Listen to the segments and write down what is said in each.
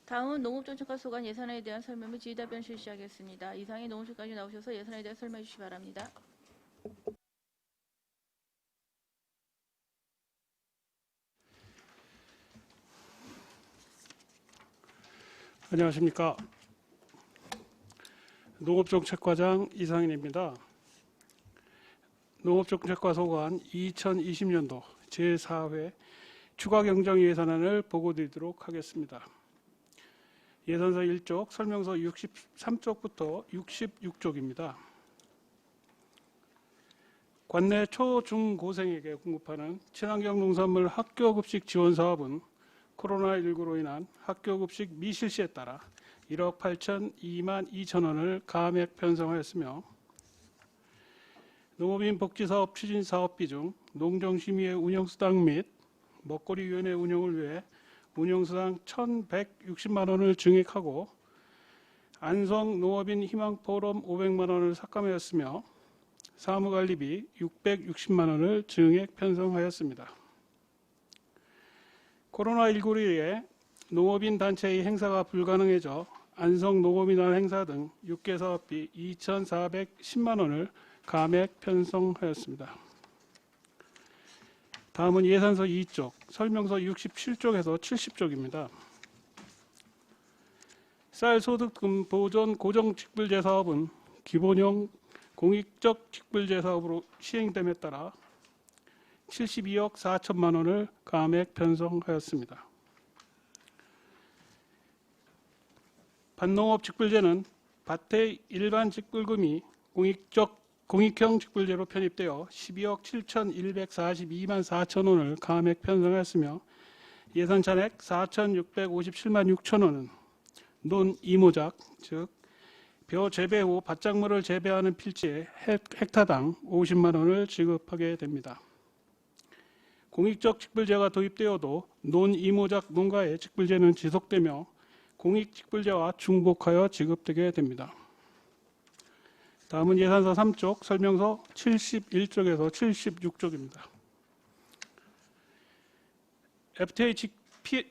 다음은 농업정책과 소관 예산에 대한 설명 및 질의답변 실시하겠습니다. 이상의 농업실까지 나오셔서 예산에 대해 설명해 주시기 바랍니다. 안녕하십니까. 농업정책과장 이상인입니다. 농업정책과 소관 2020년도 제4회 추가경정 예산안을 보고드리도록 하겠습니다. 예산서 1쪽, 설명서 63쪽부터 66쪽입니다. 관내 초, 중, 고생에게 공급하는 친환경 농산물 학교급식 지원 사업은 코로나19로 인한 학교급식 미실시에 따라 1억 8,002만 2천 원을 감액 편성하였으며, 농업인 복지사업 추진사업비 중 농정심의회 운영수당 및 먹거리위원회 운영을 위해 운영수당 1,160만 원을 증액하고 안성 농업인 희망포럼 500만 원을 삭감하였으며 사무관리비 660만 원을 증액 편성하였습니다. 코로나19로 인해 농업인 단체의 행사가 불가능해져 안성 농업인활 행사 등 6개 사업비 2,410만 원을 감액 편성하였습니다. 다음은 예산서 2쪽, 설명서 67쪽에서 70쪽입니다. 쌀소득금 보존 고정직불제 사업은 기본형 공익적 직불제 사업으로 시행됨에 따라 72억 4천만 원을 감액 편성하였습니다. 밭농업 직불제는 밭의 일반 직불금이 공익형 직불제로 편입되어 12억 7,142만 4천 원을 감액 편성하였으며 예산 잔액 4,657만 6천 원은 논 이모작, 즉 벼 재배 후 밭작물을 재배하는 필지에 헥타당 50만 원을 지급하게 됩니다. 공익적 직불제가 도입되어도 논 이모작 농가의 직불제는 지속되며 공익 직불제와 중복하여 지급되게 됩니다. 다음은 예산서 3쪽, 설명서 71쪽에서 76쪽입니다. FTA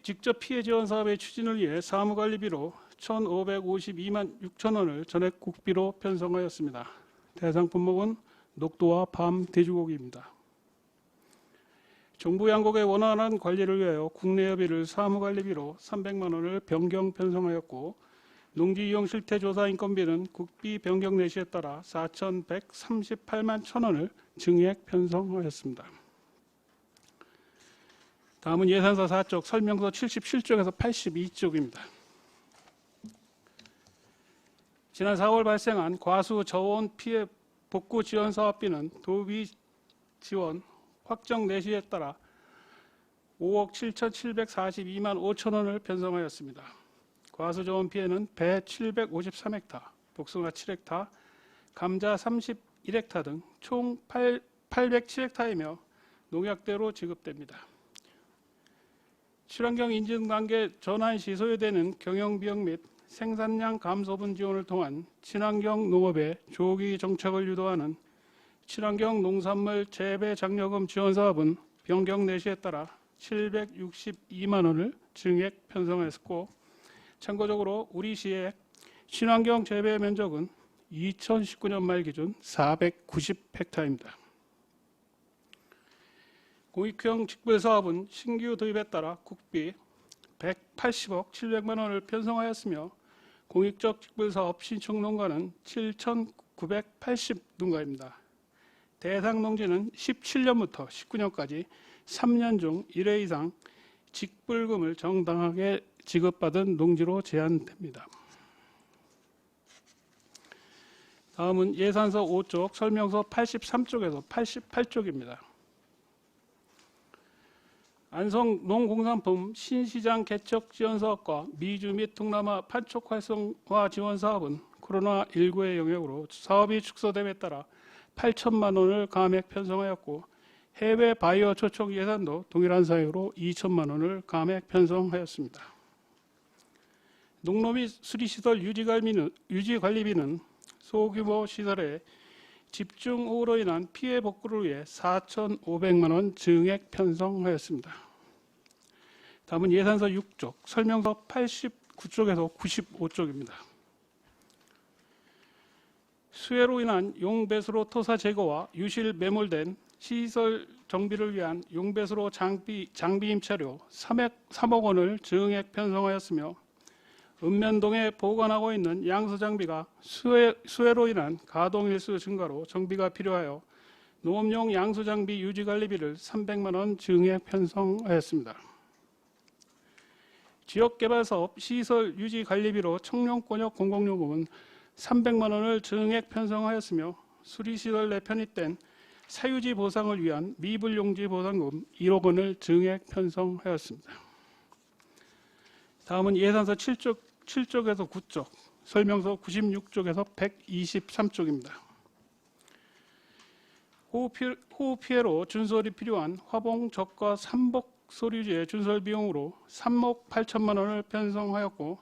직접 피해 지원 사업의 추진을 위해 사무관리비로 1,552만 6천 원을 전액 국비로 편성하였습니다. 대상 품목은 녹두와 밤 돼지고기입니다. 정부 양곡의 원활한 관리를 위하여 국내협의를 사무관리비로 300만 원을 변경 편성하였고 농지이용 실태조사 인건비는 국비 변경 내시에 따라 4,138만 1천 원을 증액 편성하였습니다. 다음은 예산서 4쪽, 설명서 77쪽에서 82쪽입니다. 지난 4월 발생한 과수 저온 피해 복구 지원 사업비는 도비 지원 확정 내시에 따라 5억 7,742만 5천 원을 편성하였습니다. 과수 저온 피해는 배 753헥타, 복숭아 7헥타, 감자 31헥타 등 총 807헥타이며 농약대로 지급됩니다. 친환경 인증 단계 전환 시 소요되는 경영비용 및 생산량 감소분 지원을 통한 친환경 농업의 조기 정착을 유도하는 친환경 농산물 재배 장려금 지원 사업은 변경 내시에 따라 762만 원을 증액 편성했고, 참고적으로 우리 시의 친환경 재배 면적은 2019년 말 기준 490헥타입니다. 공익형 직불 사업은 신규 도입에 따라 국비 180억 700만 원을 편성하였으며 공익적 직불 사업 신청 농가는 7,980 농가입니다. 대상 농지는 17년부터 19년까지 3년 중 1회 이상 직불금을 정당하게 지급받은 농지로 제한됩니다. 다음은 예산서 5쪽, 설명서 83쪽에서 88쪽입니다. 안성 농공산품 신시장 개척 지원 사업과 미주 및 동남아 판촉 활성화 지원 사업은 코로나19의 영향으로 사업이 축소됨에 따라 8천만 원을 감액 편성하였고, 해외 바이오 초청 예산도 동일한 사유로 2천만 원을 감액 편성하였습니다. 농로 및 수리시설 유지관리비는 소규모 시설의 집중호우로 인한 피해 복구를 위해 4,500만 원 증액 편성하였습니다. 다음은 예산서 6쪽, 설명서 89쪽에서 95쪽입니다. 수해로 인한 용배수로 토사 제거와 유실 매몰된 시설 정비를 위한 용배수로 장비 임차료 3억 원을 증액 편성하였으며 읍면동에 보관하고 있는 양수 장비가 수해로 인한 가동 일수 증가로 정비가 필요하여 농업용 양수 장비 유지 관리비를 300만 원 증액 편성하였습니다. 지역개발사업 시설 유지 관리비로 청룡권역 공공요금은 300만 원을 증액 편성하였으며 수리시설 내 편입된 사유지 보상을 위한 미불용지 보상금 1억 원을 증액 편성하였습니다. 다음은 예산서 7쪽에서 9쪽, 설명서 96쪽에서 123쪽입니다. 호우 피해로 준설이 필요한 화봉 적과 삼복 소류지의 준설 비용으로 3억 8천만 원을 편성하였고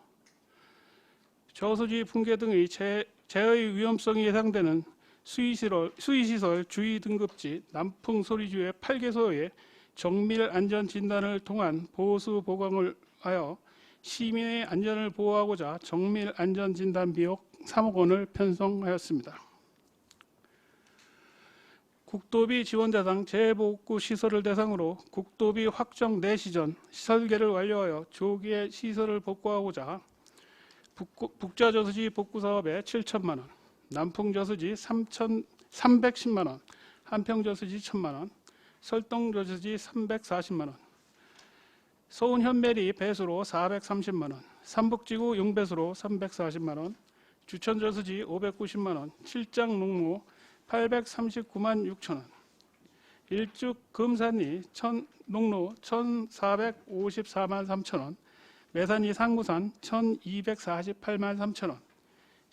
저수지 붕괴 등의 재해의 위험성이 예상되는 수의시설 주의 등급지 남풍 소리지의 8개소의 정밀 안전 진단을 통한 보수 보강을 하여 시민의 안전을 보호하고자 정밀 안전 진단 비용 3억 원을 편성하였습니다. 국도비 지원 대상 재해복구 시설을 대상으로 국도비 확정 내시 전 설계를 완료하여 조기에 시설을 복구하고자 북자저수지 복구 사업에 7천만 원, 남풍저수지 310만 원, 한평저수지 1천만 원, 설동저수지 340만 원, 서운현메리 배수로 430만 원, 삼북지구 용배수로 340만 원, 주천저수지 590만 원, 칠장농로 839만 6천 원, 일죽 금산리 농로 1,454만 3천 원, 매산리 상구산 1,248만 3천 원,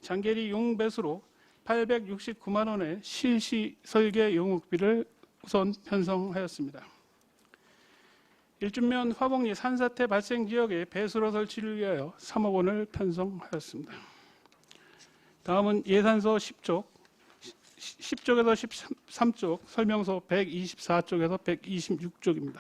장계리 용배수로 869만 원의 실시 설계 용역비를 우선 편성하였습니다. 일준면 화봉리 산사태 발생 지역의 배수로 설치를 위하여 3억 원을 편성하였습니다. 다음은 예산서 10쪽에서 13쪽, 설명서 124쪽에서 126쪽입니다.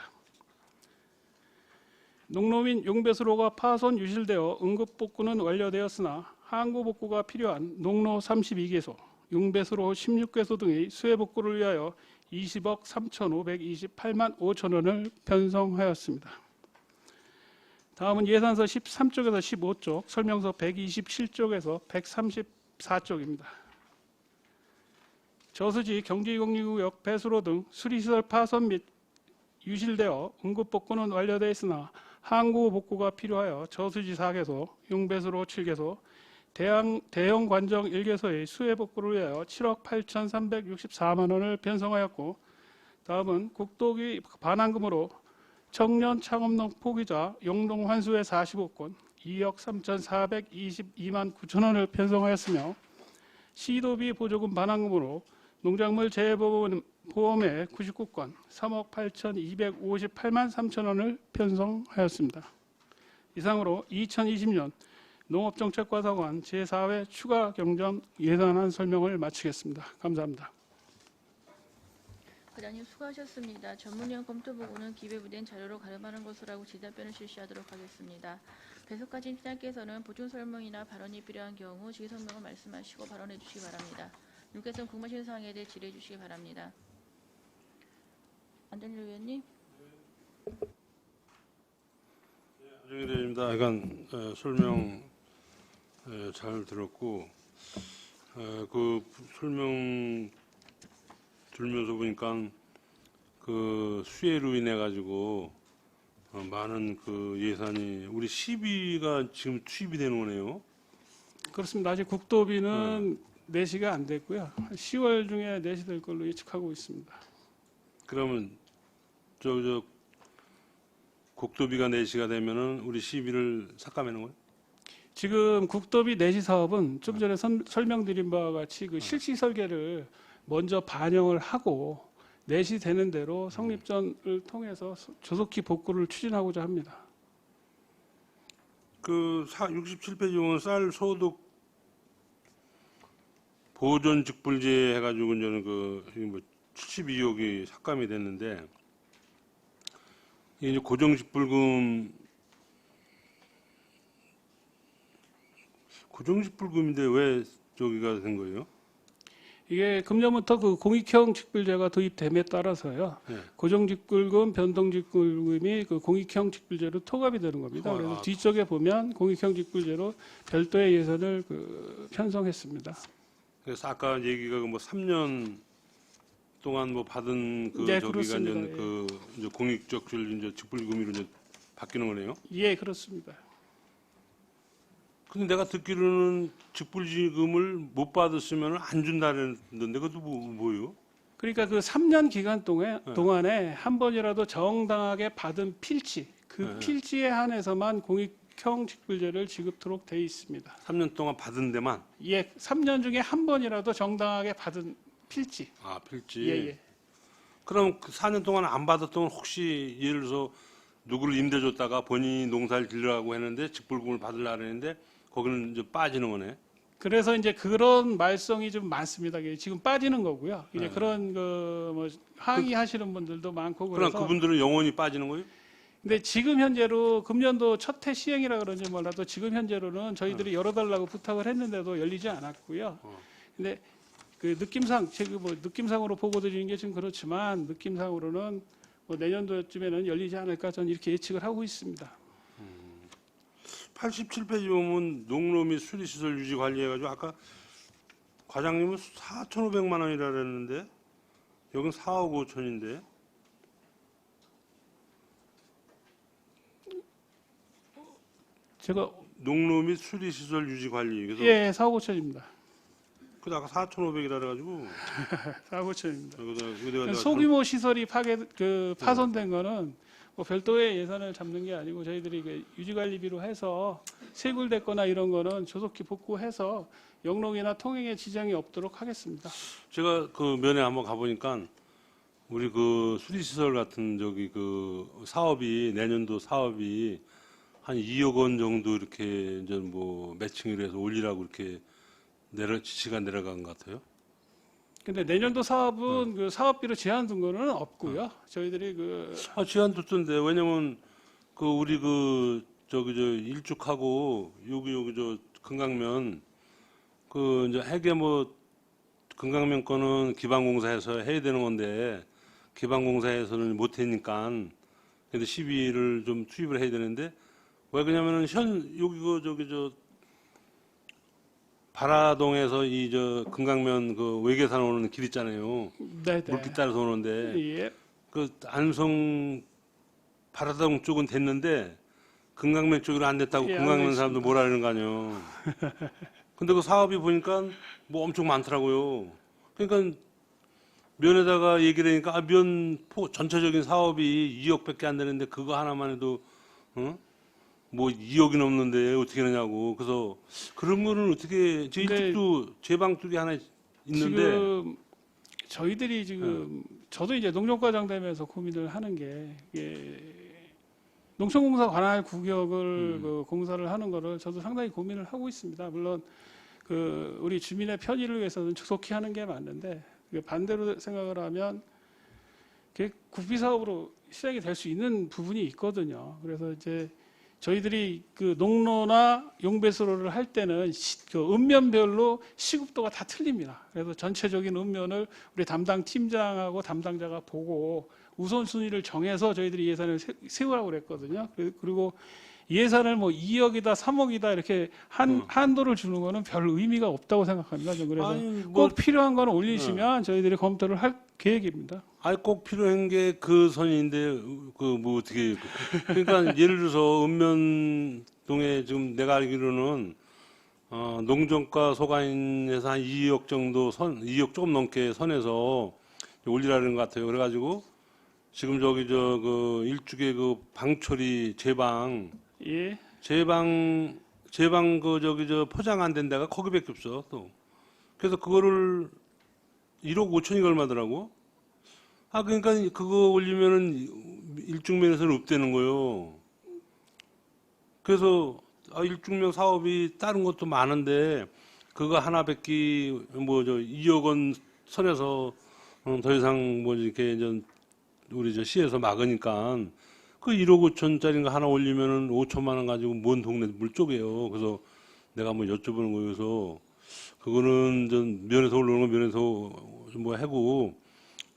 농로 및 용배수로가 파손 유실되어 응급복구는 완료되었으나 항구복구가 필요한 농로 32개소, 용배수로 16개소 등의 수해복구를 위하여 20억 3,528만 5천 원을 편성하였습니다. 다음은 예산서 13쪽에서 15쪽, 설명서 127쪽에서 134쪽입니다. 저수지 경제이용리구역 배수로 등 수리시설 파손 및 유실되어 응급복구는 완료되어 있으나 항구 복구가 필요하여 저수지 4개소, 용배수로 7개소, 대형 관정 1개소의 수해 복구를 위하여 7억 8,364만 원을 편성하였고 다음은 국도비 반환금으로 청년 창업농 포기자 용동 환수회 45건 2억 3,422만 9천 원을 편성하였으며 시도비 보조금 반환금으로 농작물 재해보험의 99건 3억 8,258만 3천 원을 편성하였습니다. 이상으로 2020년 농업정책과사관 제4회 추가 경정 예산안 설명을 마치겠습니다. 감사합니다. 과장님 수고하셨습니다. 전문위원 검토 보고는 기재부된 자료로 가름하는 것으로 하고 질답변을 실시하도록 하겠습니다. 배석하신 팀장께서는 보충 설명이나 발언이 필요한 경우 지휘 설명을 말씀하시고 발언해 주시기 바랍니다. 윤께서는 궁금하신 사항에 대해 질의해 주시기 바랍니다. 안전일 위원님. 안정희 대표입니다. 약간 설명 잘 들었고 그 설명 들으면서 보니까 그 수해로 인해 가지고 많은 그 예산이 우리 시비가 지금 투입이 되는 거네요. 그렇습니다. 아직 국도비는 내시가 안 됐고요. 10월 중에 내시될 걸로 예측하고 있습니다. 그러면 저 국도비가 내시가 되면은 우리 시비를 삭감하는 거예요? 지금 국도비 내시 사업은 좀 전에 설명드린 바와 같이 그 실시 설계를 먼저 반영을 하고 내시되는 대로 성립전을 통해서 조속히 복구를 추진하고자 합니다. 그 67페이지 보면 쌀 소득 보존 직불제 해가지고 이제는 그 72억이 삭감이 됐는데 이제 고정 직불금 고정직불금인데 왜 저기가 된 거예요? 이게 금년부터 그 공익형 직불제가 도입됨에 따라서요. 네. 고정직불금, 변동직불금이 그 공익형 직불제로 통합이 되는 겁니다. 그래서 아. 뒤쪽에 보면 공익형 직불제로 별도의 예산을 편성했습니다. 그래서 아까 얘기가 뭐 3년 동안 뭐 받은 그 네, 저기가 그렇습니다. 이제 그 이제 공익적 이제 직불금으로 이제 바뀌는 거네요. 예, 그렇습니다. 근데 내가 듣기로는 직불지금을 못 받았으면 안 준다는데 그것도 뭐예요? 그러니까 그 3년 기간 네. 동안에 한 번이라도 정당하게 받은 필지, 그 네. 필지에 한해서만 공익형 직불제를 지급토록 돼 있습니다. 3년 동안 받은 데만 예, 3년 중에 한 번이라도 정당하게 받은 필지. 아 필지. 예, 예. 그럼 그 4년 동안 안 받았던 혹시 예를 들어서 누구를 임대 줬다가 본인이 농사를 지으려고 했는데 직불금을 받으려고 했는데 거기는 이제 빠지는 거네. 그래서 이제 그런 말썽이 좀 많습니다. 이게 지금 빠지는 거고요. 이제 네. 그런 뭐 항의하시는 분들도 많고 그럼 그래서. 그분들은 영원히 빠지는 거예요? 근데 지금 현재로 금년도 첫 해 시행이라 그런지 몰라도 지금 현재로는 저희들이 열어달라고 부탁을 했는데도 열리지 않았고요. 근데 그 느낌상 지금 뭐 느낌상으로 보고 드리는 게 좀 그렇지만 느낌상으로는 뭐 내년도쯤에는 열리지 않을까 저는 이렇게 예측을 하고 있습니다. 87페이지 보면 농로 및 수리시설 유지 관리해가지고 아까 과장님은 4,500만 원이라 그랬는데 여긴 4억 5천인데 제가 농로 및 수리시설 유지 관리 그래서 예, 4억 5천입니다. 그 아까 4,500이라 그래가지고 4억 5천입니다. 여기다 내가 소규모 시설이 파손된 거는 뭐 별도의 예산을 잡는 게 아니고 저희들이 그 유지관리비로 해서 세굴됐거나 이런 거는 조속히 복구해서 영농이나 통행에 지장이 없도록 하겠습니다. 제가 그 면에 한번 가보니까 우리 그 수리시설 같은 저기 그 사업이 내년도 사업이 한 2억 원 정도 이렇게 이제 뭐 매칭을 해서 올리라고 이렇게 지시가 내려간 것 같아요. 근데 내년도 사업은 그 사업비로 제한 둔 거는 없고요. 저희들이 제한 뒀던데 왜냐면 그 우리 그 저기 저 일축하고 여기 저 금강면 그 이제 해계 뭐 금강면 거는 기반공사에서 해야 되는 건데 기반공사에서는 못 하니까 근데 시비를 좀 투입을 해야 되는데 왜 그러냐면은 여기 그 저기 저 바라동에서 이 저 금강면 그 외계산 오는 길 있잖아요. 네네. 물길 따라서 오는데 예. 그 안성 바라동 쪽은 됐는데 금강면 쪽으로 안 됐다고 예, 금강면 알고 사람들 뭐라 그러는 거 아니에요. 근데 그 사업이 보니까 뭐 엄청 많더라고요. 그러니까 면에다가 얘기를 하니까 전체적인 사업이 2억밖에 안 되는데 그거 하나만 해도 뭐 2억이 넘는데 어떻게 하냐고. 그래서 그런 거는 어떻게 제 근데 이쪽도 제방뚝이 하나 있는데 지금 저희들이 지금 저도 이제 농촌과장 되면서 고민을 하는 게 이게 농촌공사 관할 구역을 그 공사를 하는 거를 저도 상당히 고민을 하고 있습니다. 물론 그 우리 주민의 편의를 위해서는 조속히 하는 게 맞는데 그게 반대로 생각을 하면 그게 국비 사업으로 시작이 될 수 있는 부분이 있거든요. 그래서 이제 저희들이 그 농로나 용배수로를 할 때는 그 읍면별로 시급도가 다 틀립니다. 그래서 전체적인 읍면을 우리 담당 팀장하고 담당자가 보고 우선순위를 정해서 저희들이 예산을 세우라고 그랬거든요. 그리고 예산을 뭐 2억이다, 3억이다 이렇게 한도를 주는 거는 별 의미가 없다고 생각합니다. 저는 그래서 아니, 뭐, 꼭 필요한 거는 올리시면 저희들이 검토를 할 계획입니다. 꼭 필요한 게 그 선인데 그 뭐 어떻게 그러니까 예를 들어서 읍면동에 지금 내가 알기로는 농정과 소관에서 한 2억 정도 2억 조금 넘게 선에서 올리라는 것 같아요. 그래가지고 지금 저기 저 그 일축의 그 방처리 제방 예. 제방 그 저기 저 포장 안 된 데가 거기밖에 없어 또. 그래서 그거를 1억 5천이 얼마더라고. 그러니까 그거 올리면은 일중면에서는 없대는 거요. 그래서 일중면 사업이 다른 것도 많은데 그거 하나밖에 뭐 저 2억 원 선에서 더 이상 뭐 이렇게 우리 저 시에서 막으니까 그 1억 5천짜리인가 하나 올리면은 5천만 원 가지고 먼 동네 물 쪼개요. 그래서 내가 뭐 여쭤보는 거여서 그거는 전 면에서 올라오는 건 면에서 뭐 하고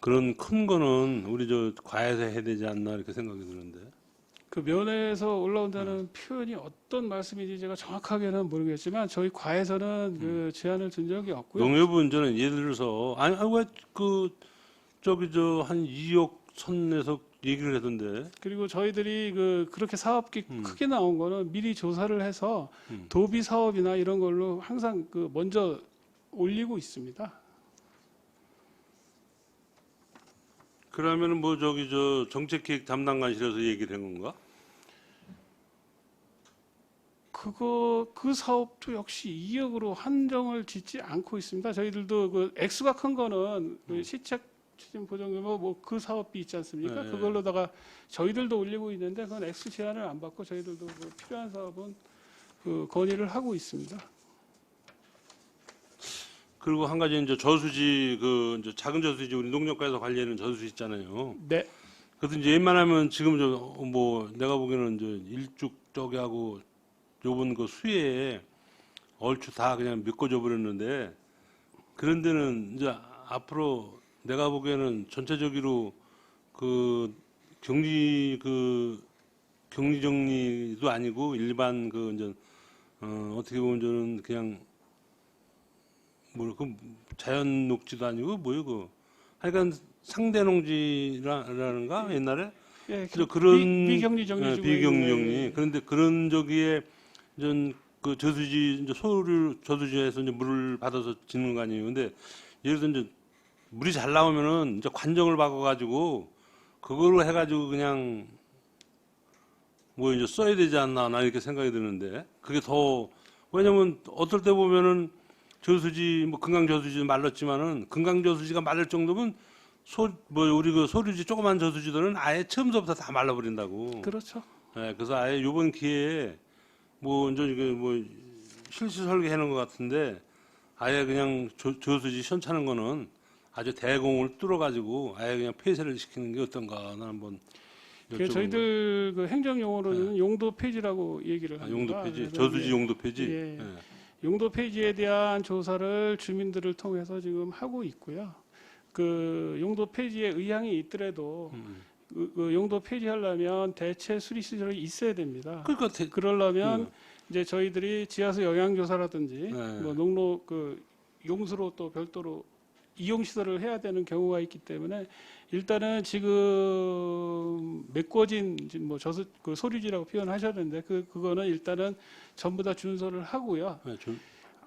그런 큰 거는 우리 저 과에서 해야 되지 않나 이렇게 생각이 드는데. 그 면에서 올라온다는 표현이 어떤 말씀인지 제가 정확하게는 모르겠지만 저희 과에서는 그 제안을 든 적이 없고요. 농협은 저는 예를 들어서 아니 왜 그 저기 저 한 2억 선에서 얘기를 하던데. 그리고 저희들이 그렇게 사업기 크게 나온 거는 미리 조사를 해서 도비 사업이나 이런 걸로 항상 그 먼저 올리고 있습니다. 그러면은 뭐 저기 저 정책기획 담당관실에서 얘기를 한 건가? 그 사업도 역시 2억으로 한정을 짓지 않고 있습니다. 저희들도 그 액수가 큰 거는 그 시책 추진 보전금뭐 그 사업비 있지 않습니까? 네. 그걸로다가 저희들도 올리고 있는데 그건 액수 제한을 안 받고 저희들도 그 필요한 사업은 그 건의를 하고 있습니다. 그리고 한 가지 이제 저수지 그 이제 작은 저수지 우리 농협과에서 관리하는 저수지 있잖아요. 네, 그래도 이제 웬만하면 지금 저 뭐 내가 보기에는 이제 일죽 저기 하고 요번 그 수해에 얼추 다 그냥 메꿔져 버렸는데 그런 데는 이제 앞으로 내가 보기에는 전체적으로 그 격리 정리도 아니고 일반 그 이제 어떻게 보면 저는 그냥 뭐 그 자연 녹지도 아니고 뭐요 그 하여간 상대 농지라는가 옛날에 예, 그래서 그런 비격리 정리 중에 비격리 있는, 정리 예. 그런데 그런 저기에 전그 저수지 이제 소를 저수지에서 이제 물을 받아서 짓는 거 아니에요. 근데 예를 들어 이제 물이 잘 나오면은 이제 관정을 박아가지고 그걸로 해가지고 그냥 뭐 이제 써야 되지 않나 나 이렇게 생각이 드는데 그게 더 왜냐면 어떨 때 보면은 저수지 뭐 금강 저수지 말랐지만은 금강 저수지가 말릴 정도면 우리 그 소류지 조그만 저수지들은 아예 처음부터 다 말라버린다고. 그렇죠. 예, 그래서 아예 이번 기회에 뭐 이제 이게 뭐 실시 설계하는 것 같은데 아예 그냥 저수지 시원찮은 거는 아주 대공을 뚫어가지고 아예 그냥 폐쇄를 시키는 게 어떤가 나는 한번 그 여쭤보는 저희들 그 행정 용어로는 용도 폐지라고 얘기를 거예요. 합니다. 용도 폐지, 그래서 저수지 예, 용도 폐지. 예. 예. 용도 폐지에 대한 조사를 주민들을 통해서 지금 하고 있고요. 그 용도 폐지에 의향이 있더라도 그 용도 폐지하려면 대체 수리 시설이 있어야 됩니다. 그러니까 그러려면 이제 저희들이 지하수 영향 조사라든지 네. 뭐 농로 그 용수로 또 별도로 이용 시설을 해야 되는 경우가 있기 때문에 일단은 지금 메꿔진 뭐 그 소류지라고 표현하셨는데 그거는 일단은 전부 다 준수를 하고요. 예,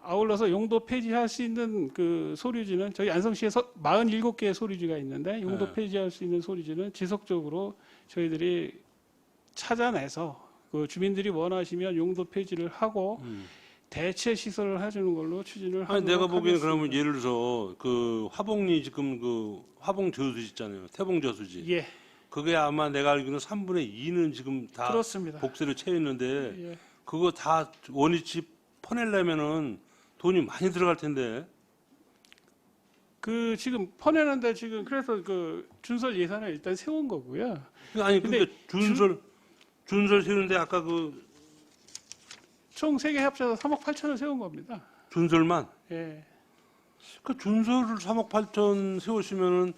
아울러서 용도 폐지할 수 있는 그 소류지는 저희 안성시에서 47개의 소류지가 있는데 용도 네. 폐지할 수 있는 소류지는 지속적으로 저희들이 찾아내서 그 주민들이 원하시면 용도 폐지를 하고 대체 시설을 해주는 걸로 추진을 하도록 아니 내가 보기에는 하겠습니다. 그러면 예를 들어서 그 화봉리 지금 그 화봉 저수지 있잖아요. 태봉 저수지. 예, 그게 아마 내가 알기로는 3분의 2는 지금 다 그렇습니다. 복수를 채웠는데 예. 그거 다 원위치 퍼내려면은 돈이 많이 들어갈 텐데. 그 지금 퍼내는데 지금 그래서 그 준설 예산을 일단 세운 거고요. 아니 근데 근데 준설 세우는데 아까 그 총 3개 합쳐서 3억 8천을 세운 겁니다. 준설만 예. 그 준설을 3억 8천 세우시면은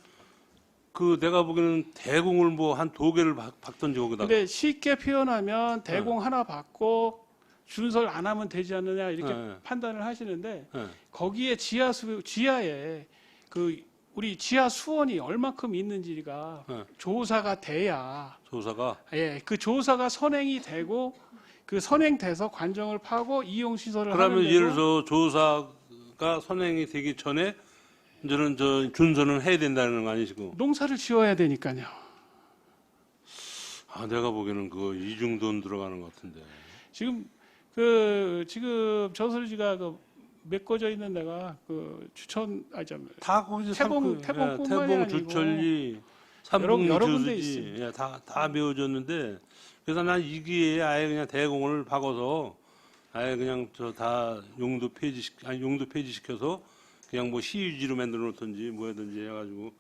그 내가 보기에는 대공을 뭐 한 2개를 박던지 거기다가. 근데 쉽게 표현하면 대공 하나 받고 준설 안 하면 되지 않느냐 이렇게 네. 판단을 하시는데 예. 거기에 지하에 그 우리 지하 수원이 얼마큼 있는지가 네. 조사가 돼야 조사가 그 조사가 선행이 되고 그 선행돼서 관정을 파고 이용 시설을 그러면 하는데도 예를 들어 조사가 선행이 되기 전에 이제는 저 준설은 해야 된다는 거 아니시고. 농사를 지어야 되니까요. 아 내가 보기에는 그거 이중 돈 들어가는 것 같은데. 지금 저수지가 메꿔져 있는 데가 그 주천 다 거기서 태봉뿐만이 태봉 아니고 주천리 삼봉리 여러 군데 저수지 있습니다. 예, 다 메워졌는데 그래서 난 이 기회에 아예 그냥 대공을 박아서 아예 그냥 저 다 용도 폐지시켜서 그냥 뭐 시유지로 만들어 놓든지 뭐든지 해가지고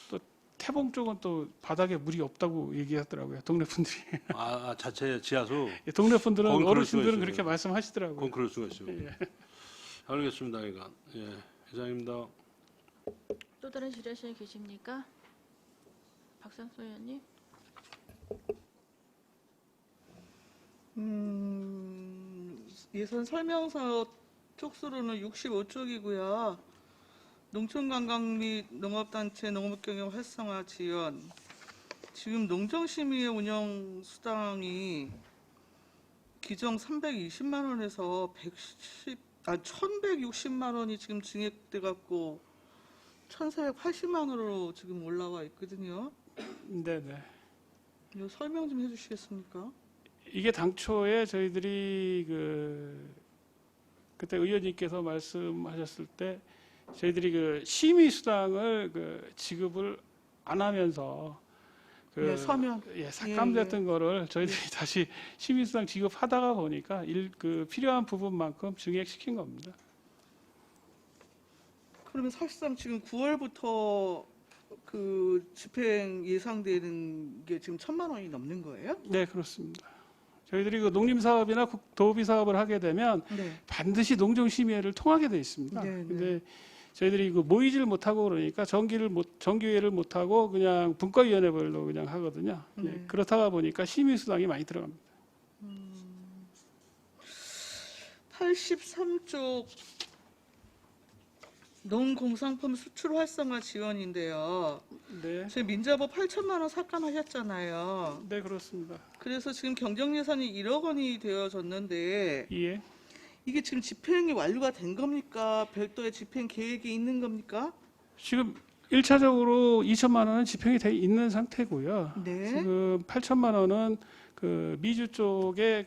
또 태봉 쪽은 또 바닥에 물이 없다고 얘기하더라고요. 동네 분들이. 자체 지하수. 동네 분들은 거긴 그럴 수가 어르신들은 있어요. 그렇게 말씀하시더라고요. 그건 그럴 수가 있어요. 예. 알겠습니다. 그러니까 예, 회장입니다. 또 다른 질의하시는 분 계십니까? 박상수 의원님. 예산 설명서 쪽수로는 65쪽이고요. 농촌관광 및 농업단체 농업경영 활성화 지원. 지금 농정심의회 운영 수당이 기정 320만 원에서 1,160만 원이 지금 증액돼 갖고 1,480만 원으로 지금 올라와 있거든요. 네네. 이거 설명 좀 해주시겠습니까? 이게 당초에 저희들이 그때 의원님께서 말씀하셨을 때 저희들이 심의 수당을 지급을 안 하면서 네, 서면. 삭감됐던 거를 저희들이 다시 심의 수당 지급하다가 보니까 필요한 부분만큼 증액시킨 겁니다. 그러면 사실상 지금 9월부터 그 집행 예상되는 게 지금 1,000만 원이 넘는 거예요? 네, 그렇습니다. 저희들이 농림사업이나 도비 사업을 하게 되면 네. 반드시 농정심의회를 통하게 돼 있습니다. 네, 네. 근데 저희들이 모이질 못하고 그러니까 정기회를 못하고 그냥 분과위원회별로 그냥 하거든요. 네. 예, 그렇다가 보니까 심의수당이 많이 들어갑니다. 83쪽 농공산품 수출 활성화 지원인데요. 네, 저희 민자법 8천만 원 삭감하셨잖아요. 네 그렇습니다. 그래서 지금 경정 예산이 1억 원이 되어졌는데 예. 이게 지금 집행이 완료가 된 겁니까? 별도의 집행 계획이 있는 겁니까? 지금 1차적으로 2천만 원은 집행이 돼 있는 상태고요. 네. 지금 8천만 원은 미주 쪽에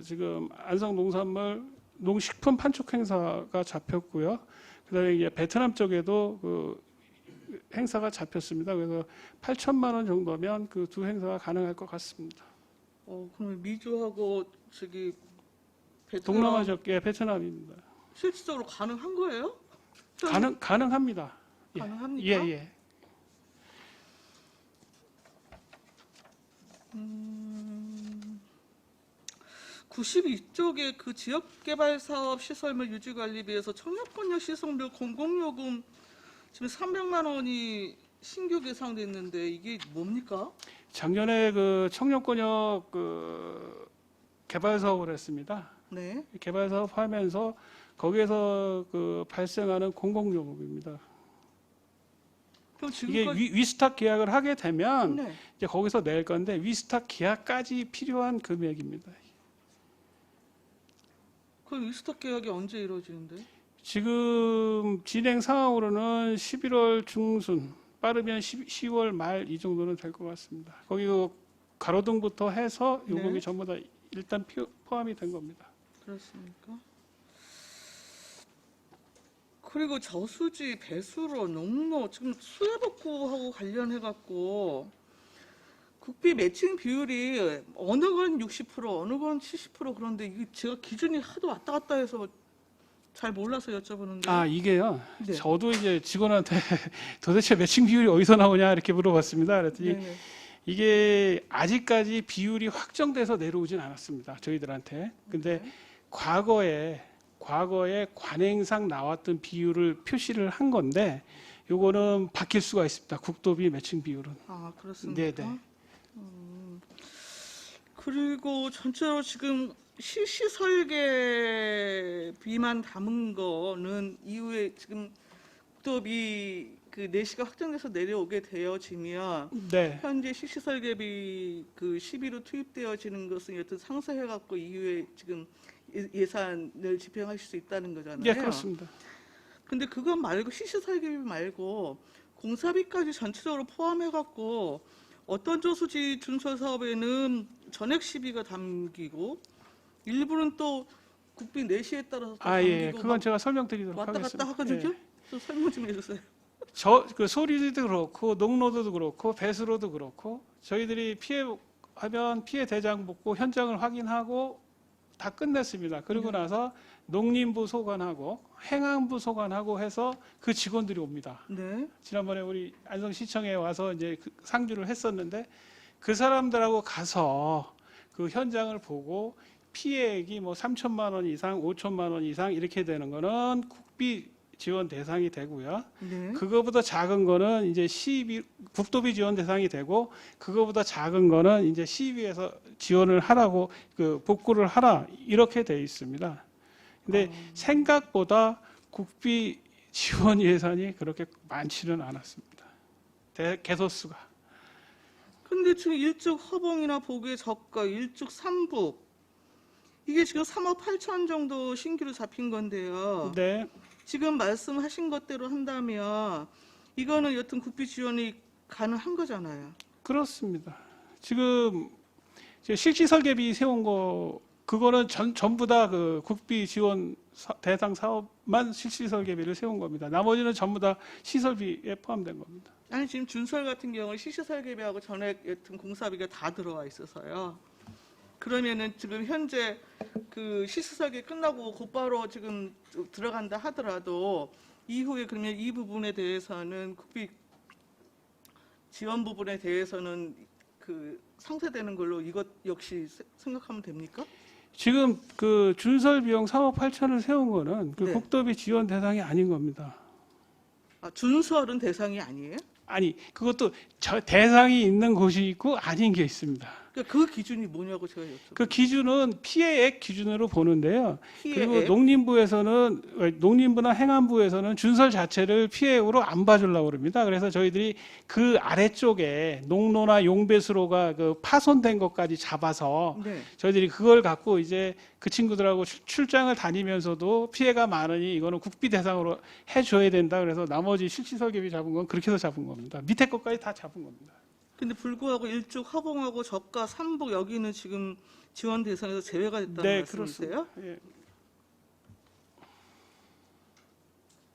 지금 안성 농산물 농식품 판촉 행사가 잡혔고요. 그다음에 이제 베트남 쪽에도 행사가 잡혔습니다. 그래서 8천만 원 정도면 그 두 행사가 가능할 것 같습니다. 그럼 미주하고 저기 베트남 동남아 쪽에 베트남입니다. 실질적으로 가능한 거예요? 가능합니다. 예. 가능합니까? 예, 예. 92쪽에 그 지역개발사업 시설물 유지관리비에서 청약권역 시설물 공공요금 지금 300만 원이 신규 계상됐는데 이게 뭡니까? 작년에 청년권역 개발 사업을 했습니다. 네. 개발 사업 하면서 거기에서 발생하는 공공요금입니다. 그럼 이게 지금까지 위스탁 계약을 하게 되면 네. 이제 거기서 낼 건데 위스탁 계약까지 필요한 금액입니다. 그 위스탁 계약이 언제 이루어지는데? 지금 진행 상황으로는 11월 중순, 빠르면 10월 말 이 정도는 될 것 같습니다. 거기 가로등부터 해서 요금이 네. 전부 다 일단 포함이 된 겁니다. 그렇습니까? 그리고 저수지, 배수로, 농로 지금 수해복구하고 관련해 갖고 국비 매칭 비율이 어느 건 60%, 어느 건 70% 그런데 이게 제가 기준이 하도 왔다 갔다 해서 잘 몰라서 여쭤보는데. 이게요. 네. 저도 이제 직원한테 도대체 매칭 비율이 어디서 나오냐 이렇게 물어봤습니다. 그랬더니 네. 이게 아직까지 비율이 확정돼서 내려오진 않았습니다. 저희들한테. 근데 과거에 관행상 나왔던 비율을 표시를 한 건데 요거는 바뀔 수가 있습니다. 국도비 매칭 비율은. 아, 그렇습니까? 네네. 그리고 전체로 지금 실시 설계비만 담은 거는 이후에 지금 국도비 내시가 확정돼서 내려오게 되어지면 네. 현재 실시 설계비 12로 투입되어지는 것은 여튼 상쇄해 갖고 이후에 지금 예산을 집행하실 수 있다는 거잖아요. 예, 그렇습니다. 근데 그것 말고 실시 설계비 말고 공사비까지 전체적으로 포함해 갖고 어떤 저수지 준설 사업에는 전액 시비가 담기고 일부는 또 국비 내시에 따라서 또 예. 담기고 그건 제가 설명드리도록 왔다 하겠습니다. 갔다 하거든요. 예. 좀 설명 좀 해주세요. 소리도 그렇고 농로도 그렇고 배수로도 그렇고 저희들이 피해 대장 복구 현장을 확인하고 다 끝냈습니다. 그리고 나서 농림부 소관하고 행안부 소관하고 해서 그 직원들이 옵니다. 네. 지난번에 우리 안성시청에 와서 이제 그 상주를 했었는데 그 사람들하고 가서 그 현장을 보고 피해액이 뭐 3천만 원 이상, 5천만 원 이상 이렇게 되는 거는 국비 지원 대상이 되고요. 네. 그거보다 작은 거는 이제 시비 국도비 지원 대상이 되고 그거보다 작은 거는 이제 시비에서 지원을 하라고 그 복구를 하라 이렇게 돼 있습니다. 근데 생각보다 국비 지원 예산이 그렇게 많지는 않았습니다. 개소수가. 근데 지금 일축 허봉이나 복의 저가, 일축 삼북 이게 지금 3억 8천 정도 신규로 잡힌 건데요. 네. 지금 말씀하신 것대로 한다면 이거는 여튼 국비 지원이 가능한 거잖아요. 그렇습니다. 지금 실시 설계비 세운 거 그거는 전부 다 그 국비 지원 대상 사업만 실시 설계비를 세운 겁니다. 나머지는 전부 다 시설비에 포함된 겁니다. 아니 지금 준설 같은 경우는 시시 설계비하고 전액 여튼 공사비가 다 들어와 있어서요. 그러면은 지금 현재 그 시시 설계 끝나고 곧바로 지금 들어간다 하더라도 이후에 그러면 이 부분에 대해서는 국비 지원 부분에 대해서는 그 상쇄되는 걸로 이것 역시 생각하면 됩니까? 지금 그 준설 비용 3억 8천을 세운 거는 그 네. 국도비 지원 대상이 아닌 겁니다. 아, 준설은 대상이 아니에요? 아니 그것도 대상이 있는 곳이 있고 아닌 게 있습니다. 그러니까 그 기준이 뭐냐고 제가 여쭤봐요. 그 기준은 피해액 기준으로 보는데요. 그리고 피해액? 농림부나 행안부에서는 준설 자체를 피해액으로 안 봐주려고 그럽니다. 그래서 저희들이 그 아래쪽에 농로나 용배수로가 그 파손된 것까지 잡아서 네. 저희들이 그걸 갖고 이제 그 친구들하고 출장을 다니면서도 피해가 많으니 이거는 국비 대상으로 해줘야 된다. 그래서 나머지 실시 설계비 잡은 건 그렇게 해서 잡은 겁니다. 밑에 것까지 다 잡은 겁니다. 근데 불구하고 일축 허봉하고 저가 삼북 여기는 지금 지원 대상에서 제외가 됐다는 네, 말씀이세요? 그렇습니다. 예.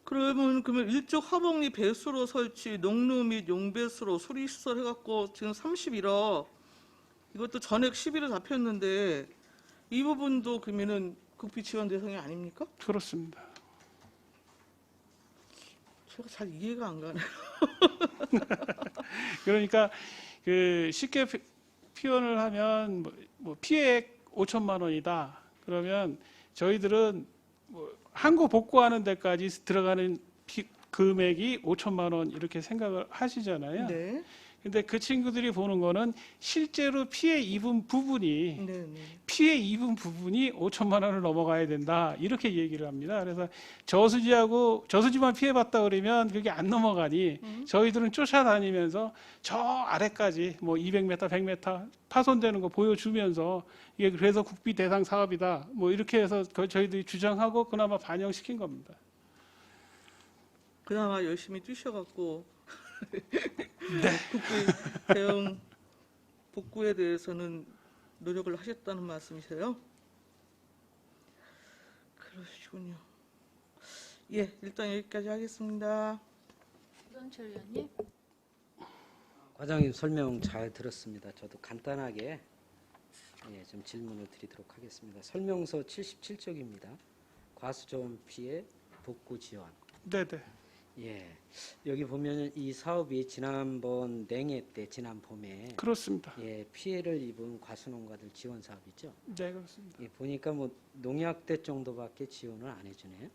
그러면 일축 허봉리 배수로 설치, 농로 및 용배수로 수리시설 해갖고 지금 31억 이것도 전액 11억 잡혔는데 이 부분도 그러면은 국비 지원 대상이 아닙니까? 그렇습니다. 제가 잘 이해가 안 가네요. 그러니까 그 쉽게 표현을 하면 뭐 피해액 5천만 원이다. 그러면 저희들은 뭐 항구 복구하는 데까지 들어가는 금액이 5천만 원 이렇게 생각을 하시잖아요. 네. 근데 그 친구들이 보는 거는 실제로 피해 입은 부분이 네, 네. 피해 입은 부분이 5천만 원을 넘어가야 된다 이렇게 얘기를 합니다. 그래서 저수지만 피해봤다 그러면 그게 안 넘어가니 저희들은 쫓아다니면서 저 아래까지 뭐 200m, 100m 파손되는 거 보여주면서 이게 그래서 국비 대상 사업이다 뭐 이렇게 해서 저희들이 주장하고 그나마 반영시킨 겁니다. 그나마 열심히 뛰셔갖고 네. 국비 대응 복구에 대해서는 노력을 하셨다는 말씀이세요? 그러시군요. 예, 일단 여기까지 하겠습니다. 이건철 의원님. 과장님 설명 잘 들었습니다. 저도 간단하게 좀 질문을 드리도록 하겠습니다. 설명서 77쪽입니다. 과수저원 피해 복구 지원. 네네. 예, 여기 보면 이 사업이 지난번 냉해 때 지난 봄에 그렇습니다. 피해를 입은 과수농가들 지원 사업이죠. 네 그렇습니다. 보니까 뭐 농약대 정도밖에 지원을 안 해주네요.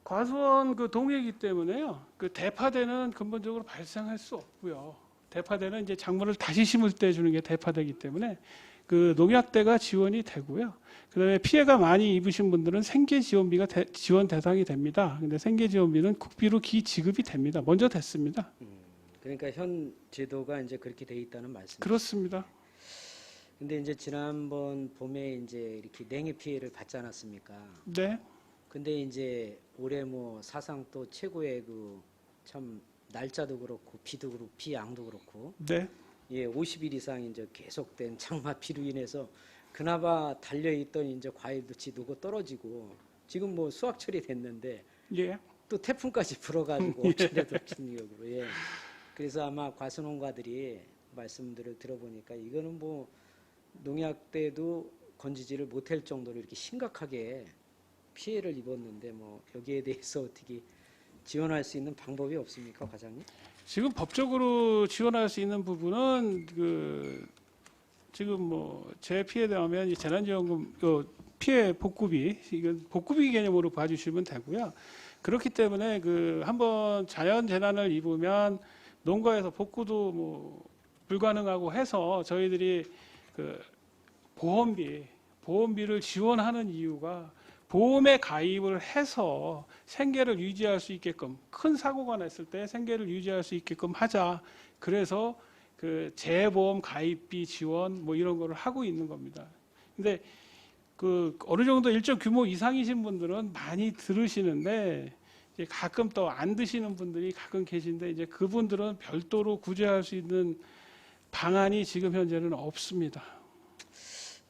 과수원 그 동해이기 때문에요. 그 대파대는 근본적으로 발생할 수 없고요. 대파대는 이제 작물을 다시 심을 때 주는 게 대파대이기 때문에 그 농약대가 지원이 되고요. 그다음에 피해가 많이 입으신 분들은 생계 지원비가 지원 대상이 됩니다. 근데 생계 지원비는 국비로 기지급이 됩니다. 먼저 됐습니다. 그러니까 현 제도가 이제 그렇게 돼 있다는 말씀이죠. 그렇습니다. 근데 이제 지난번 봄에 이제 이렇게 냉해 피해를 받지 않았습니까? 네. 근데 이제 올해 뭐 사상 또 최고의 그 참 날짜도 그렇고 비도 그렇고 비 양도 그렇고 네. 50일 이상 이제 계속된 장마 비로 인해서 그나마 달려있던 이제 과일도 지도고 떨어지고 지금 뭐 수확철이 됐는데 예. 또 태풍까지 불어가지고 어쩌래도 충격으로 그래서 아마 과수농가들이 말씀들을 들어보니까 이거는 뭐 농약 때도 건지지를 못할 정도로 이렇게 심각하게 피해를 입었는데 뭐 여기에 대해서 어떻게 지원할 수 있는 방법이 없습니까, 과장님? 지금 법적으로 지원할 수 있는 부분은 지금 뭐 재피해 당하면 이 재난지원금 피해 복구비 이건 복구비 개념으로 봐주시면 되고요. 그렇기 때문에 한번 자연 재난을 입으면 농가에서 복구도 뭐 불가능하고 해서 저희들이 보험비를 지원하는 이유가 보험에 가입을 해서 생계를 유지할 수 있게끔 큰 사고가 났을 때 생계를 유지할 수 있게끔 하자. 그래서 재보험 가입비 지원 뭐 이런 거를 하고 있는 겁니다. 근데 어느 정도 일정 규모 이상이신 분들은 많이 들으시는데 이제 가끔 또 안 드시는 분들이 가끔 계신데 이제 그분들은 별도로 구제할 수 있는 방안이 지금 현재는 없습니다.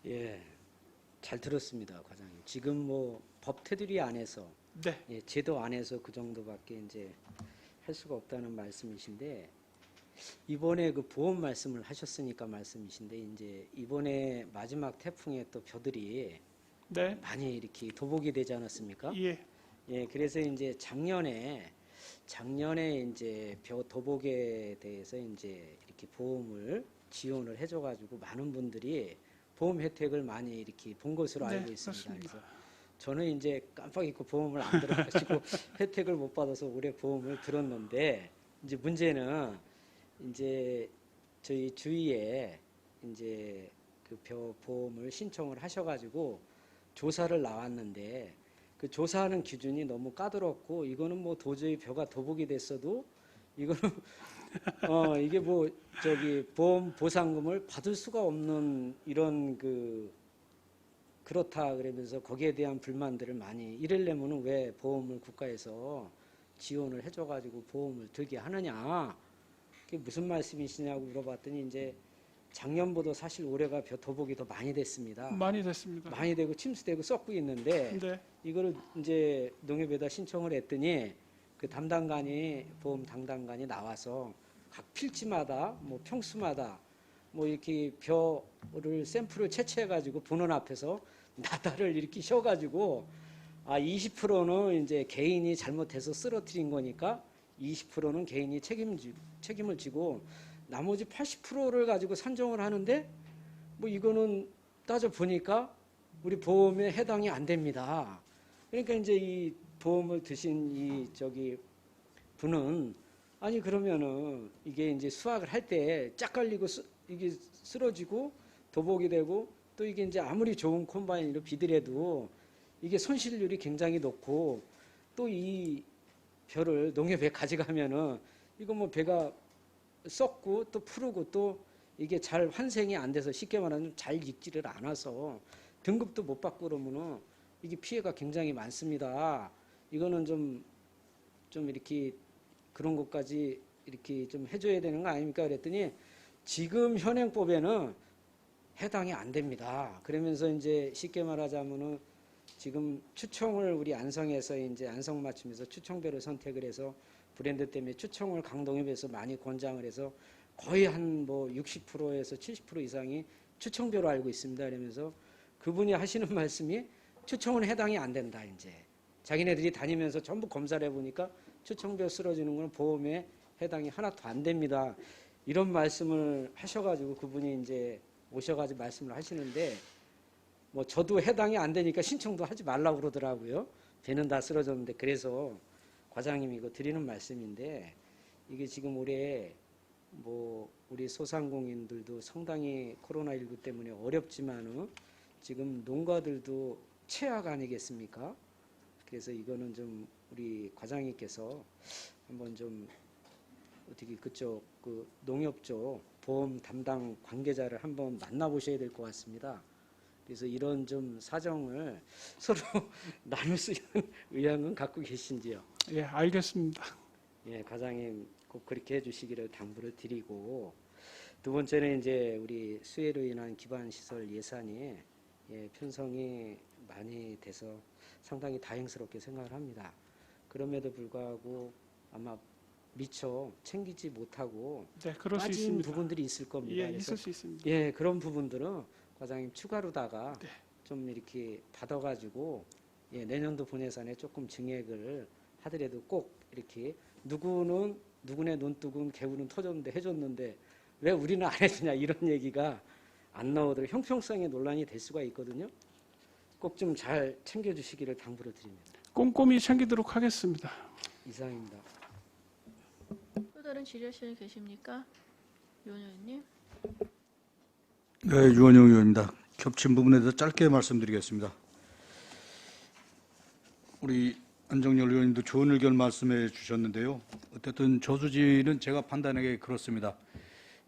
예, 잘 들었습니다, 과장님. 지금 뭐 법 테두리 안에서 네. 예, 제도 안에서 그 정도밖에 이제 할 수가 없다는 말씀이신데 이번에 그 보험 말씀을 하셨으니까 말씀이신데 이제 이번에 마지막 태풍에 또 벼들이 네. 많이 이렇게 도복이 되지 않았습니까? 예. 예, 그래서 이제 작년에 이제 벼 도복에 대해서 이제 이렇게 보험을 지원을 해줘가지고 많은 분들이 보험 혜택을 많이 이렇게 본 것으로 네, 알고 있습니다. 그렇습니다. 그래서 저는 이제 깜빡 잊고 보험을 안 들어가지고 혜택을 못 받아서 올해 보험을 들었는데 이제 문제는 이제 저희 주위에 이제 그 벼 보험을 신청을 하셔가지고 조사를 나왔는데 그 조사하는 기준이 너무 까다롭고 이거는 뭐 도저히 벼가 도복이 됐어도 이거는 이게 뭐 보험 보상금을 받을 수가 없는 이런 그렇다 그러면서 거기에 대한 불만들을 많이 이러려면은 왜 보험을 국가에서 지원을 해줘가지고 보험을 들게 하느냐 그게 무슨 말씀이시냐고 물어봤더니 이제 작년보다 사실 올해가 벼 도복이 더 많이 됐습니다. 많이 됐습니다. 많이 되고 침수되고 썩고 있는데 네. 이거를 이제 농협에다 신청을 했더니 그 보험 담당관이 나와서 각 필지마다 뭐 평수마다 뭐 이렇게 벼를 샘플을 채취해가지고 보는 앞에서 나다를 이렇게 셔가지고 20%는 이제 개인이 잘못해서 쓰러뜨린 거니까 20%는 개인이 책임을 지고 나머지 80%를 가지고 산정을 하는데 뭐 이거는 따져 보니까 우리 보험에 해당이 안 됩니다. 그러니까 이제 이 보험을 드신 이 분은 아니 그러면은 이게 이제 수확을 할 때 짝 갈리고 이게 쓰러지고 도복이 되고 또 이게 이제 아무리 좋은 콤바인으로 비더라도 이게 손실률이 굉장히 높고 또 이 벼를 농협에 가져가면은 이거 뭐 배가 썩고 또 푸르고 또 이게 잘 환생이 안 돼서 쉽게 말하면 잘 익지를 않아서 등급도 못 받고 그러면은 이게 피해가 굉장히 많습니다. 이거는 좀 이렇게 그런 것까지 이렇게 좀 해줘야 되는 거 아닙니까? 그랬더니 지금 현행법에는 해당이 안 됩니다. 그러면서 이제 쉽게 말하자면은 지금 추청을 우리 안성에서 이제 안성 맞춤에서 추청배를 선택을 해서 브랜드 때문에 추청을 강동협에서 많이 권장을 해서 거의 한 뭐 60%에서 70% 이상이 추청배로 알고 있습니다. 그러면서 그분이 하시는 말씀이 추청은 해당이 안 된다. 이제 자기네들이 다니면서 전부 검사를 해보니까 추청배 쓰러지는 건 보험에 해당이 하나도 안 됩니다. 이런 말씀을 하셔가지고 그분이 이제 오셔가지고 말씀을 하시는데 뭐 저도 해당이 안 되니까 신청도 하지 말라고 그러더라고요. 배는 다 쓰러졌는데 그래서 과장님이 이거 드리는 말씀인데 이게 지금 올해 뭐 우리 소상공인들도 상당히 코로나19 때문에 어렵지만은 지금 농가들도 최악 아니겠습니까? 그래서 이거는 좀 우리 과장님께서 한번 좀 어떻게 그쪽 농협 쪽 보험 담당 관계자를 한번 만나보셔야 될 것 같습니다. 그래서 이런 좀 사정을 서로 나눌 수 있는 의향은 갖고 계신지요? 예, 알겠습니다. 예, 과장님 꼭 그렇게 해주시기를 당부를 드리고 두 번째는 이제 우리 수해로 인한 기반시설 예산이 편성이 많이 돼서 상당히 다행스럽게 생각을 합니다. 그럼에도 불구하고 아마 미처 챙기지 못하고 네, 그럴 수 빠진 있습니다. 부분들이 있을 겁니다. 예, 그래서 있을 수 있습니다. 예, 그런 부분들은 과장님 추가로다가 네. 좀 이렇게 받아가지고 예, 내년도 본예산에 조금 증액을 하더라도 꼭 이렇게 누구네 눈뜨금 개구는 터졌는데 해줬는데 왜 우리는 안 해주냐 이런 얘기가 안 나오도록 형평성의 논란이 될 수가 있거든요. 꼭 좀 잘 챙겨주시기를 당부를 드립니다. 꼼꼼히 챙기도록 하겠습니다. 이상입니다. 또 다른 질의하실 분 계십니까? 유원 의원님. 네, 유원영 의원입니다. 겹친 부분에 대해서 짧게 말씀드리겠습니다. 우리 안정열 의원님도 좋은 의견 말씀해 주셨는데요. 어쨌든 저수지는 제가 판단하기에 그렇습니다.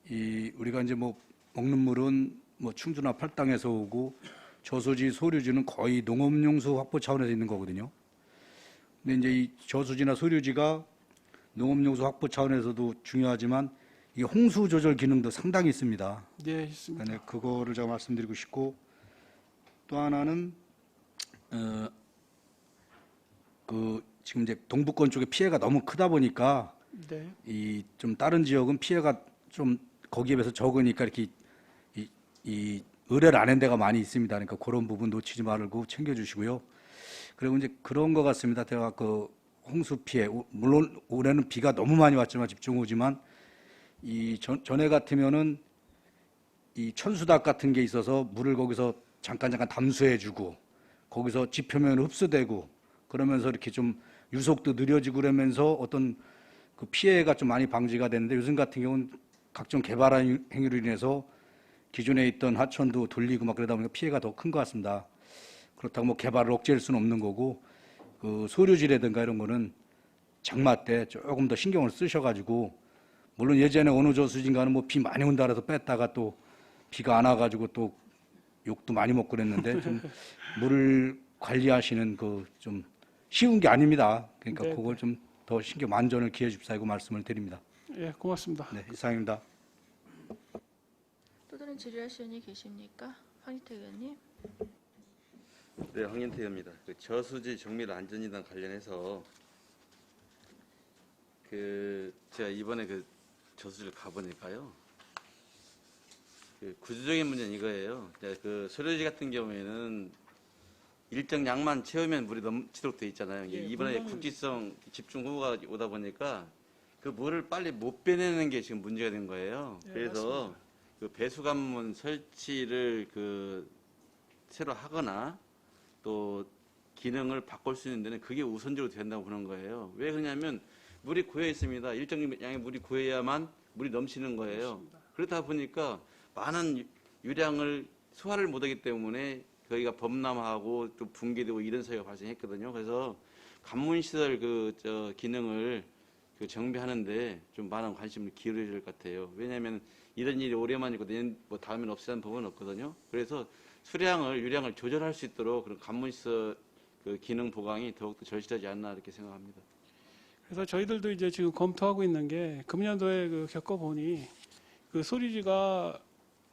우리가 이제 뭐 먹는 물은 뭐 충주나 팔당에서 오고 저수지, 소류지는 거의 농업용수 확보 차원에서 있는 거거든요. 근데 이제 이 저수지나 소류지가 농업용수 확보 차원에서도 중요하지만 이 홍수 조절 기능도 상당히 있습니다. 네, 있습니다. 네, 그거를 제가 말씀드리고 싶고 또 하나는 지금 이제 동부권 쪽에 피해가 너무 크다 보니까 네. 이 좀 다른 지역은 피해가 좀 거기에 비해서 적으니까 이렇게 이 의뢰를 안 한 데가 많이 있습니다. 그러니까 그런 부분 놓치지 말고 챙겨주시고요. 그리고 이제 그런 것 같습니다. 제가 그 홍수 피해 물론 올해는 비가 너무 많이 왔지만 집중 오지만 이 전에 같으면은 이 천수닭 같은 게 있어서 물을 거기서 잠깐 담수해주고 거기서 지표면 흡수되고 그러면서 이렇게 좀 유속도 느려지고 그러면서 어떤 그 피해가 좀 많이 방지가 되는데 요즘 같은 경우는 각종 개발 행위로 인해서 기존에 있던 하천도 돌리고 막 그러다 보니까 피해가 더 큰 것 같습니다. 그렇다고 뭐 개발을 억제할 수는 없는 거고 그 소류지라든가 이런 거는 장마 때 조금 더 신경을 쓰셔가지고 물론 예전에 어느 저수지인가는 뭐 비 많이 온다 그래서 뺐다가 또 비가 안 와가지고 또 욕도 많이 먹고 그랬는데 좀 물 관리하시는 그 좀 쉬운 게 아닙니다. 그러니까 네. 그걸 좀 더 신경 만전을 기해 줍사이고 말씀을 드립니다. 예, 고맙습니다. 네, 이상입니다. 또 다른 질의하실 분이 계십니까? 황희태 의원님. 네, 황인태입니다. 그 저수지 정밀 안전인단 관련해서 제가 이번에 그 저수지를 가보니까요. 그 구조적인 문제는 이거예요. 그 소류지 같은 경우에는 일정 양만 채우면 물이 넘치도록 돼 있잖아요. 예, 이번에 물론은- 국지성 집중 호우가 오다 보니까 그 물을 빨리 못 빼내는 게 지금 문제가 된 거예요. 예, 그래서 맞습니다. 그 배수관문 설치를 새로 하거나 또 기능을 바꿀 수 있는 데는 그게 우선적으로 된다고 보는 거예요. 왜 그러냐면 물이 고여 있습니다. 일정 양의 물이 고여야만 물이 넘치는 거예요. 그렇다 보니까 많은 유량을 소화를 못하기 때문에 거기가 범람하고 또 붕괴되고 이런 사유가 발생했거든요. 그래서 관문시설 기능을 정비하는데 좀 많은 관심을 기울여야 될 것 같아요. 왜냐하면 이런 일이 올해만 있고 내년 다음에는 없애는 법은 없거든요. 그래서 유량을 조절할 수 있도록 그런 관문시설 기능 보강이 더욱더 절실하지 않나 이렇게 생각합니다. 그래서 저희들도 이제 지금 검토하고 있는 게 금년도에 겪어보니 그 소류지가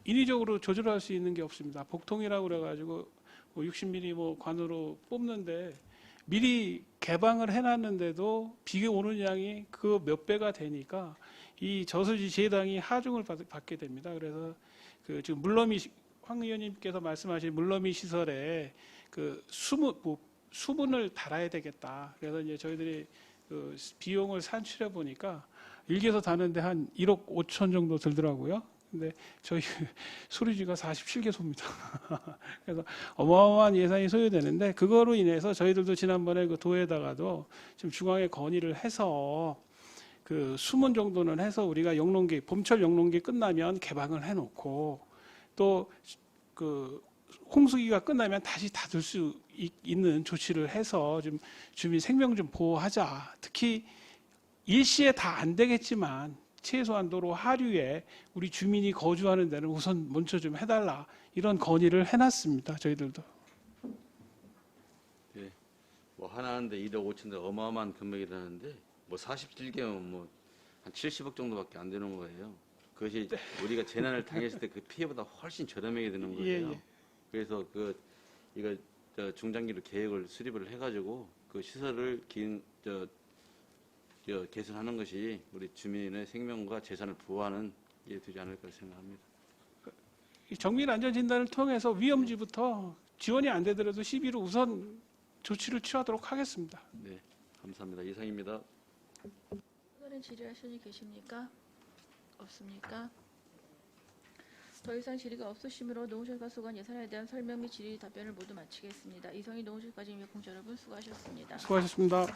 인위적으로 조절할 수 있는 게 없습니다. 복통이라고 그래가지고 뭐 60mm 뭐 관으로 뽑는데 미리 개방을 해놨는데도 비가 오는 양이 그 몇 배가 되니까 이 저수지 제당이 하중을 받게 됩니다. 그래서 그 지금 물러미 황 의원님께서 말씀하신 물러미 시설에 그 수분을 달아야 되겠다. 그래서 이제 저희들이 그 비용을 산출해 보니까 일개서 다는데 한 1억 5천 정도 들더라고요. 근데 저희 소류지가 47개소입니다. 그래서 어마어마한 예산이 소요되는데 그거로 인해서 저희들도 지난번에 그 도에다가도 지금 중앙에 건의를 해서 그 수문 정도는 해서 우리가 영농기 봄철 영농기 끝나면 개방을 해놓고 또 그 홍수기가 끝나면 다시 닫을 수 있는 조치를 해서 좀 주민 생명 좀 보호하자. 특히 일시에 다 안 되겠지만 최소한도로 하류에 우리 주민이 거주하는 데는 우선 먼저 좀 해달라 이런 건의를 해놨습니다. 저희들도. 예. 뭐 하나 하는데 1억 5천대 어마어마한 금액이라는데 뭐 47개면 뭐 한 70억 정도밖에 안 되는 거예요. 그것이 우리가 재난을 당했을 때 그 피해보다 훨씬 저렴하게 되는 거예요. 예. 그래서 이거 중장기로 계획을 수립을 해가지고 그 시설을 개선하는 것이 우리 주민의 생명과 재산을 보호하는 일이 되지 않을까 생각합니다. 이 정밀 안전 진단을 통해서 위험지부터 지원이 안 되더라도 시비로 우선 조치를 취하도록 하겠습니다. 네, 감사합니다. 이상입니다. 다른 질의하실 분 계십니까? 없습니까? 더 이상 질의가 없으시므로 노무현과 소관 예산에 대한 설명 및 질의 답변을 모두 마치겠습니다. 이성희 노무현과지 공자 여러분 수고하셨습니다. 수고하셨습니다.